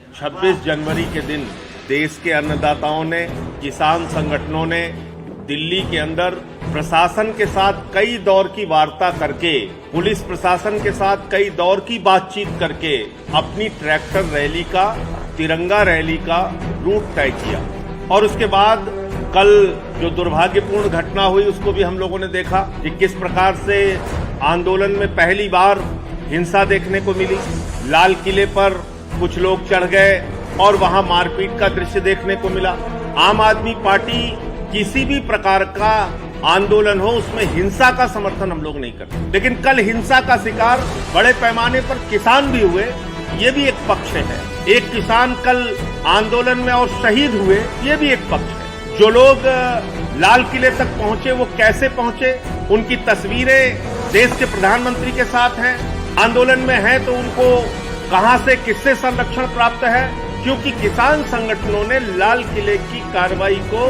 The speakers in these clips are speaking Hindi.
26 जनवरी के दिन देश के अन्नदाताओं ने, किसान संगठनों ने दिल्ली के अंदर प्रशासन के साथ कई दौर की वार्ता करके, पुलिस प्रशासन के साथ कई दौर की बातचीत करके अपनी ट्रैक्टर रैली का, तिरंगा रैली का रूट तय किया। और उसके बाद कल जो दुर्भाग्यपूर्ण घटना हुई उसको भी हम लोगों ने देखा कि किस प्रकार से आंदोलन में पहली बार हिंसा देखने को मिली। लाल किले पर कुछ लोग चढ़ गए और वहां मारपीट का दृश्य देखने को मिला। आम आदमी पार्टी किसी भी प्रकार का आंदोलन हो उसमें हिंसा का समर्थन हम लोग नहीं करते, लेकिन कल हिंसा का शिकार बड़े पैमाने पर किसान भी हुए, ये भी एक पक्ष है। एक किसान कल आंदोलन में और शहीद हुए, ये भी एक पक्ष है। जो लोग लाल किले तक पहुंचे वो कैसे पहुंचे, उनकी तस्वीरें देश के प्रधानमंत्री के साथ हैं। आंदोलन में हैं तो उनको कहां से, किससे संरक्षण प्राप्त है, क्योंकि किसान संगठनों ने लाल किले की कार्रवाई को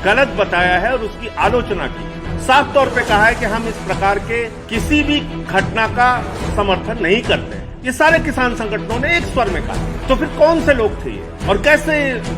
गलत बताया है और उसकी आलोचना की। साफ तौर पे कहा है कि हम इस प्रकार के किसी भी घटना का समर्थन नहीं करते। ये सारे किसान संगठनों ने एक स्वर में कहा। तो फिर कौन से लोग थे ये और कैसे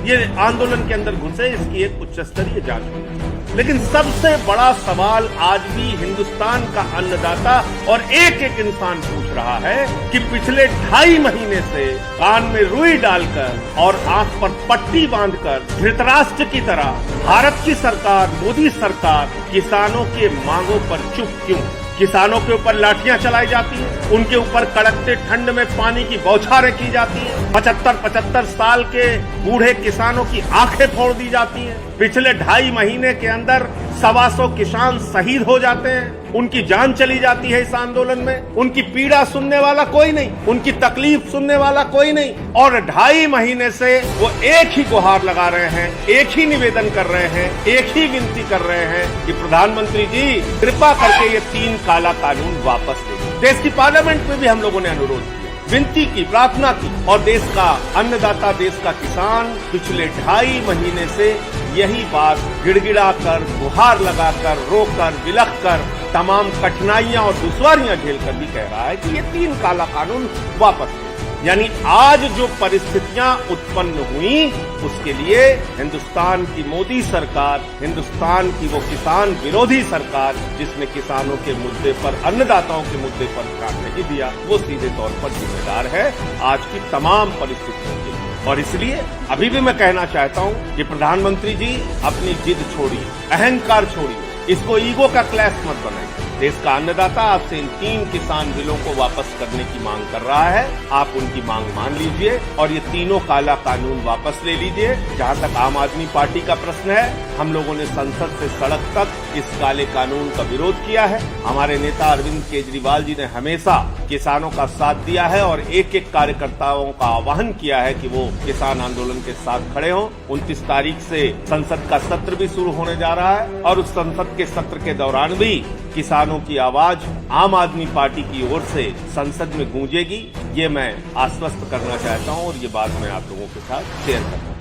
ये आंदोलन के अंदर घुसे, इसकी एक उच्च स्तरीय जांच होनी। लेकिन सबसे बड़ा सवाल आज भी हिंदुस्तान का अन्नदाता और एक एक इंसान पूछ रहा है कि पिछले 2.5 महीने से कान में रुई डालकर और आंख पर पट्टी बांधकर धृतराष्ट्र की तरह भारत की सरकार, मोदी सरकार किसानों के मांगों पर चुप क्यों? किसानों के ऊपर लाठियां चलाई जाती हैं, उनके ऊपर कड़कते ठंड में पानी की बौछारें की जाती हैं, 75 साल के बूढ़े किसानों की आंखें फोड़ दी जाती हैं। पिछले 2.5 महीने के अंदर 125 किसान शहीद हो जाते हैं, उनकी जान चली जाती है इस आंदोलन में। उनकी पीड़ा सुनने वाला कोई नहीं, उनकी तकलीफ सुनने वाला कोई नहीं। और 2.5 महीने से वो एक ही गुहार लगा रहे हैं, एक ही निवेदन कर रहे हैं, एक ही विनती कर रहे हैं कि प्रधानमंत्री जी कृपा करके ये 3 काला कानून वापस ले। देश की पार्लियामेंट में भी हम लोगों ने अनुरोध किया, विनती की, प्रार्थना की, और देश का अन्नदाता, देश का किसान पिछले 2.5 महीने से यही बात गिड़गिड़ा कर, गुहार लगाकर, रोकर, बिलख कर, तमाम कठिनाइयां और दुश्वारियां झेलकर भी कह रहा है कि ये 3 काला कानून वापस ले। यानी आज जो परिस्थितियां उत्पन्न हुई उसके लिए हिंदुस्तान की मोदी सरकार, हिंदुस्तान की वो किसान विरोधी सरकार जिसने किसानों के मुद्दे पर, अन्नदाताओं के मुद्दे पर ध्यान नहीं दिया, वो सीधे तौर पर जिम्मेदार है आज की तमाम परिस्थितियों के लिए। और इसलिए अभी भी मैं कहना चाहता हूं कि प्रधानमंत्री जी अपनी जिद छोड़िए, अहंकार छोड़िए, इसको ईगो का क्लैश मत बनाइए। देश का अन्नदाता आपसे इन 3 किसान बिलों को वापस करने की मांग कर रहा है, आप उनकी मांग मान लीजिए और ये तीनों काला कानून वापस ले लीजिए। जहां तक आम आदमी पार्टी का प्रश्न है, हम लोगों ने संसद से सड़क तक इस काले कानून का विरोध किया है। हमारे नेता अरविंद केजरीवाल जी ने हमेशा किसानों का साथ दिया है और एक एक कार्यकर्ताओं का आह्वान किया है कि वो किसान आंदोलन के साथ खड़े हों। 29 तारीख से संसद का सत्र भी शुरू होने जा रहा है और उस संसद के सत्र के दौरान भी किसानों की आवाज आम आदमी पार्टी की ओर से संसद में गूंजेगी, ये मैं आश्वस्त करना चाहता हूं और ये बात मैं आप लोगों के साथ शेयर करता हूं।